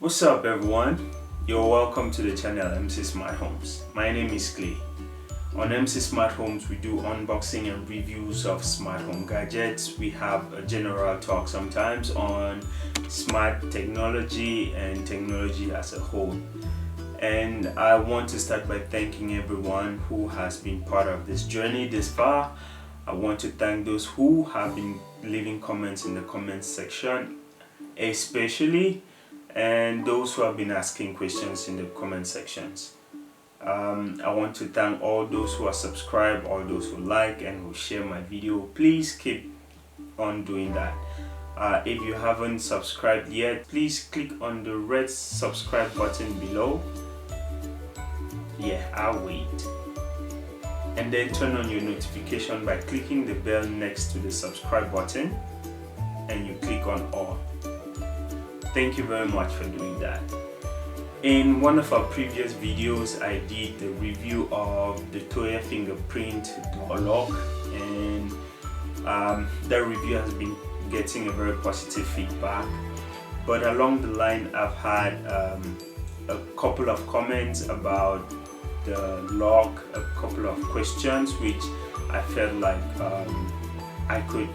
What's up everyone? You're welcome to the channel MC Smart Homes. My name is Clay. On MC Smart Homes we do unboxing and reviews of smart home gadgets. We have a general talk sometimes on smart technology and technology as a whole. And I want to start by thanking everyone who has been part of this journey this far. I want to thank those who have been leaving comments in the comments section, especially, and those who have been asking questions in the comment sections. I want to thank all those who are subscribed, all those who like and who share my video. Please keep on doing that. If you haven't subscribed yet, please click on the red subscribe button below. Yeah, I'll wait. And then turn on your notification by clicking the bell next to the subscribe button and you click on all. Thank you very much for doing that. In one of our previous videos, I did the review of the Tuya fingerprint door lock, and that review has been getting a very positive feedback. But along the line, I've had a couple of comments about the lock, a couple of questions which I felt like I could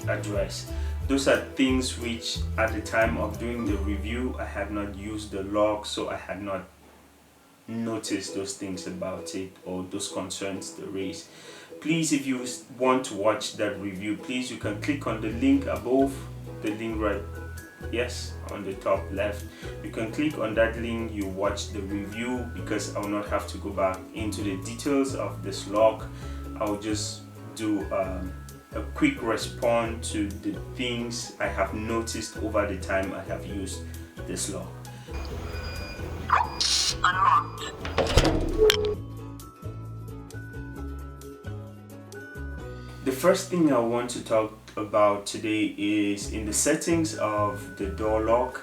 address. Those are things which at the time of doing the review I had not used the lock, so I had not noticed those things about it or those concerns they raised. Please, if you want to watch that review, please you can click on the link above, the link right, yes, on the top left. You can click on that link, you watch the review, because I will not have to go back into the details of this lock. I'll just do a quick response to the things I have noticed over the time I have used this lock. Unlocked. The first thing I want to talk about today is in the settings of the door lock,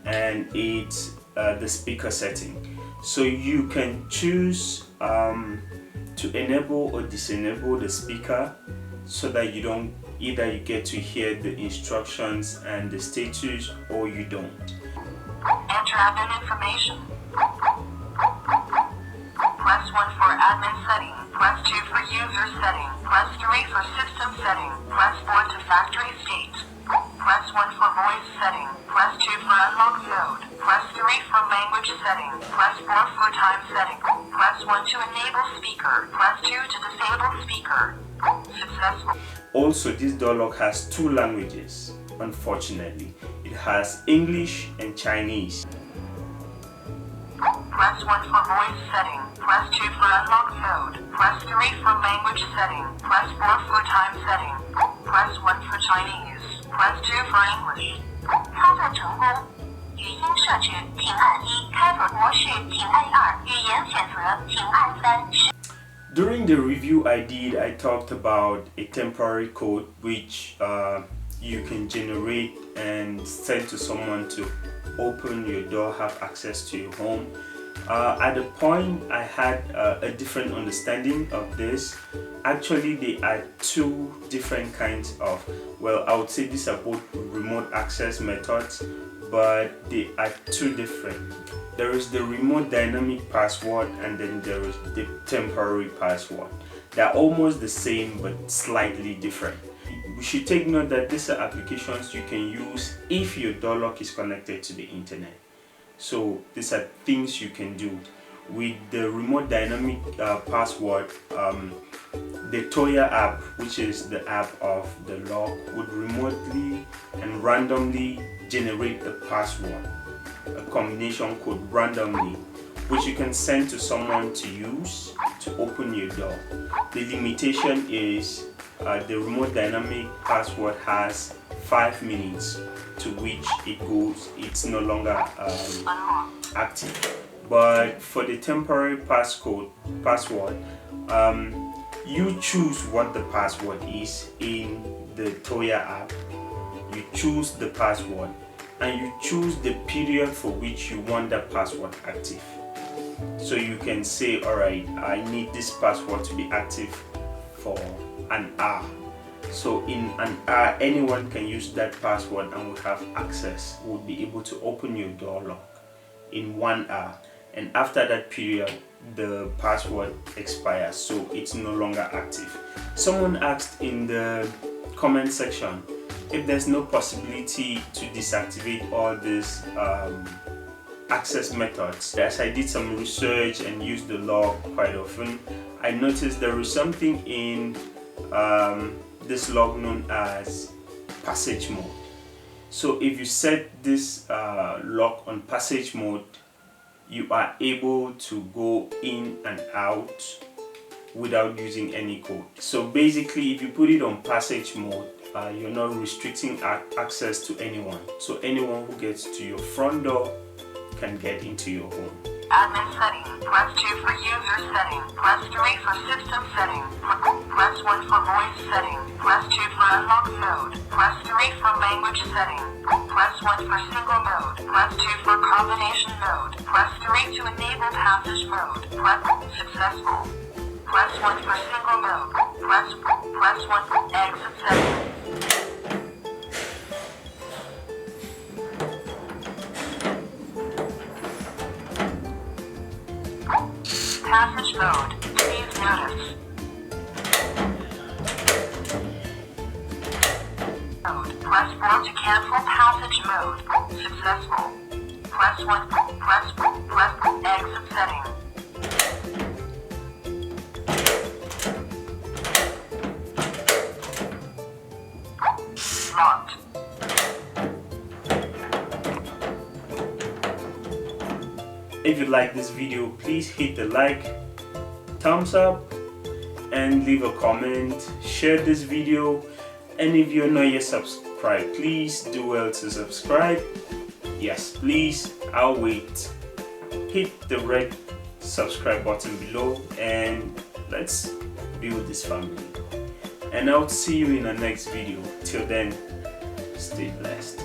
and it's the speaker setting. So you can choose to enable or disable the speaker so that you don't, either you get to hear the instructions and the status or you don't. Enter admin information. Press 1 for admin setting. Press 2 for user setting. Press 3 for system setting. Press 4 to factory state. Press 1 for voice setting. Press 2 for unlock mode. Press 3 for language setting. Press 4 for time setting. Press 1 to enable speaker. Press 2 to disable speaker. Successful. Also, this door lock has two languages. Unfortunately, it has English and Chinese. Press 1 for voice setting. Press 2 for unlock mode. Press 3 for language setting. Press 4 for time setting. Press 1 for Chinese. Press 2 for English. 操作成功。语音设置，请按1；开锁模式，请按2；语言选择，请按3。 During the review I did, I talked about a temporary code which you can generate and send to someone to open your door, have access to your home. At the point I had a different understanding of this. Actually, there are two different kinds of, well, I would say these are both remote access methods, but they are two different. There is the remote dynamic password, and then there is the temporary password. They're almost the same but slightly different. We should take note that these are applications you can use if your door lock is connected to the internet. So these are things you can do. With the remote dynamic password, the Tuya app, which is the app of the lock, would remotely and randomly generate a password, a combination code randomly, which you can send to someone to use to open your door. The limitation is the remote dynamic password has 5 minutes, to which it goes, it's no longer active. But for the temporary password, you choose what the password is in the Tuya app. You choose the password and you choose the period for which you want that password active. So you can say, alright, I need this password to be active for an hour. So in an hour, anyone can use that password and will have access, will be able to open your door lock. in 1 hour, and after that period the password expires, so it's no longer active. Someone asked in the comment section if there's no possibility to deactivate all these access methods. As I did some research and used the log quite often, I noticed there is something in this log known as passage mode. So if you set this lock on passage mode, you are able to go in and out without using any code. So basically, if you put it on passage mode, you're not restricting access to anyone. So anyone who gets to your front door can get into your home. Admin setting. Press 2 for user setting. Press 3 for system setting. Press 1 for voice setting. Press 2 for unlock mode. Press 3 for language setting. Press 1 for single mode. Press 2 for combination mode. Press 3 to enable passage mode. Press successful. Press 1 for single mode. Press 1 for exit setting. Passage mode. Please notice. Mode. Press 4 to cancel passage mode. Successful. Press 1. Press exit setting. Locked. If you like this video, please hit the like, thumbs up, and leave a comment. Share this video, and if you're not yet subscribed, please do well to subscribe. Yes, please, I'll wait. Hit the red subscribe button below, and let's build this family. And I'll see you in the next video. Till then, stay blessed.